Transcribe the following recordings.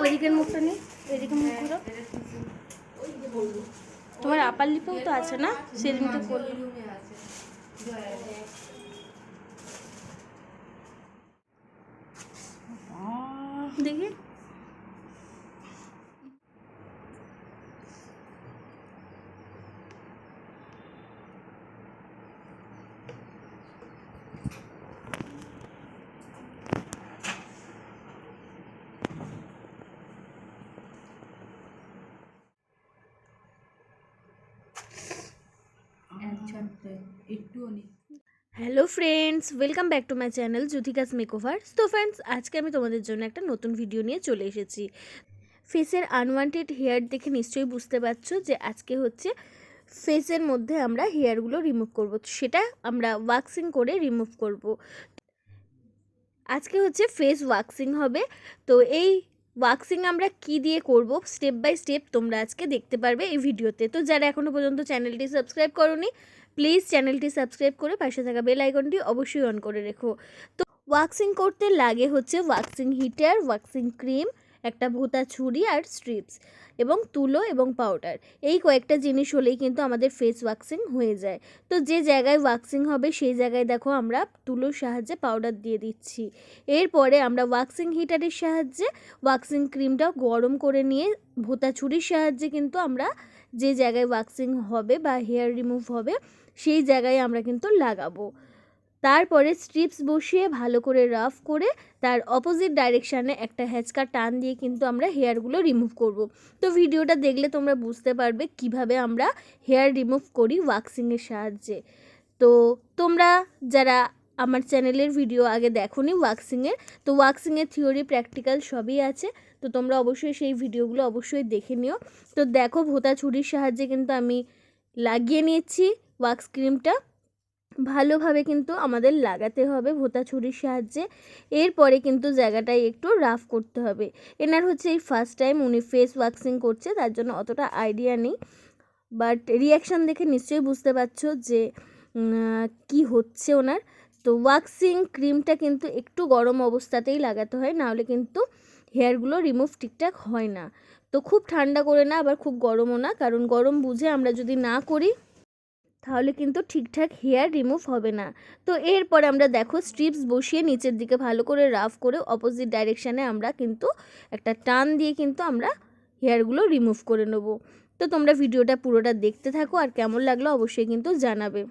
ওইদিকের মুখটা নেই, এদিকে মুখ করো। তোমার আপার লিপেও তো আছে না, সেদিনকে করলো। দেখি hello friends, welcome back to my channel Juthika's makeover. তো ফ্রেন্ডস, আজকে আমি তোমাদের জন্য একটা নতুন ভিডিও নিয়ে চলে এসেছি। ফেসের আনওয়ান্টেড হেয়ার দেখে নিশ্চয়ই বুঝতে পারছো যে আজকে হচ্ছে ফেসের মধ্যে আমরা হেয়ারগুলো রিমুভ করব, সেটা আমরা ওয়াক্সিং করে রিমুভ করব। আজকে হচ্ছে ফেস ওয়াক্সিং হবে। তো এই ওয়াক্সিং আমরা কি দিয়ে করব স্টেপ বাই স্টেপ তোমরা আজকে দেখতে পারবে এই ভিডিওতে। তো যারা এখনও পর্যন্ত চ্যানেলটি সাবস্ক্রাইব করোনি, প্লিজ চ্যানেলটি সাবস্ক্রাইব করে পাশে থাকা বেল আইকনটি অবশ্যই অন করে রেখো। তো ওয়াক্সিং করতে লাগে হচ্ছে ওয়াক্সিং হিটার, ওয়াক্সিং ক্রিম, একটা ভোঁতা ছুরি আর স্ট্রিপস এবং তুলো এবং পাউডার। এই কয়েকটা জিনিস হলেই কিন্তু আমাদের ফেস ওয়াক্সিং হয়ে যায়। তো যে জায়গায় ওয়াক্সিং হবে সেই জায়গায় দেখো আমরা তুলোর সাহায্যে পাউডার দিয়ে দিচ্ছি। এরপরে আমরা ওয়াক্সিং হিটারের সাহায্যে ওয়াক্সিং ক্রিমটা গরম করে নিয়ে ভোঁতা ছুরির সাহায্যে কিন্তু আমরা যে জায়গায় ওয়াক্সিং হবে বা হেয়ার রিমুভ হবে সেই জায়গায় আমরা কিন্তু লাগাবো। তারপরে স্ট্রিপস বসিয়ে ভালো করে রাফ করে তার অপোজিট ডাইরেকশানে একটা হ্যাচকা টান দিয়ে কিন্তু আমরা হেয়ারগুলো রিমুভ করব। তো ভিডিওটা দেখলে তোমরা বুঝতে পারবে কিভাবে আমরা হেয়ার রিমুভ করি ওয়াক্সিংয়ের সাহায্যে। তো তোমরা যারা আমার চ্যানেলের ভিডিও আগে দেখোনি ওয়াক্সিংয়ের, তো ওয়াক্সিংয়ের থিওরি প্র্যাকটিক্যাল সবই আছে। তো তোমরা অবশ্যই সেই ভিডিওগুলো অবশ্যই দেখে নিও। তো দেখো ভোঁতা ছুরির সাহায্যে কিন্তু আমি লাগিয়ে নিয়েছি ওয়াক্স ক্রিমটা। ভালোভাবে কিন্তু আমাদের লাগাতে হবে ভোঁতা ছুরির সাহায্যে। এরপরে কিন্তু জায়গাটায় একটু রাফ করতে হবে। এনার হচ্ছে এই ফার্স্ট টাইম উনি ফেস ওয়াক্সিং করছে, তার জন্য অতটা আইডিয়া নেই, বাট রিয়াকশান দেখে নিশ্চয়ই বুঝতে পারছো যে কি হচ্ছে ওনার। তো ওয়াক্সিং ক্রিমটা কিন্তু একটু গরম অবস্থাতেই লাগাতে হয়, নাহলে কিন্তু হেয়ারগুলো রিমুভ ঠিকঠাক হয় না। তো খুব ঠান্ডা করে না, আবার খুব গরমও না, কারণ গরম বুঝে আমরা যদি না করি তাহলে কিন্তু ঠিকঠাক হেয়ার রিমুভ হবে না। তো এরপরে আমরা দেখো স্ট্রিপস বসিয়ে নিচের দিকে ভালো করে রাফ করে অপোজিট ডাইরেকশানে আমরা কিন্তু একটা টান দিয়ে কিন্তু আমরা হেয়ারগুলো রিমুভ করে নেব। তো তোমরা ভিডিওটা পুরোটা দেখতে থাকো, আর কেমন লাগলো অবশ্যই কিন্তু জানাবে।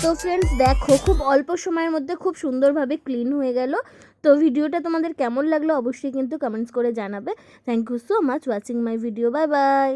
তো ফ্রেন্ডস দেখো খুব অল্প সময়ের মধ্যে খুব সুন্দরভাবে ক্লিন হয়ে গেল। তো ভিডিওটা তোমাদের কেমন লাগলো অবশ্যই কিন্তু কমেন্টস করে জানাবে। Thank you so much watching my video. Bye by.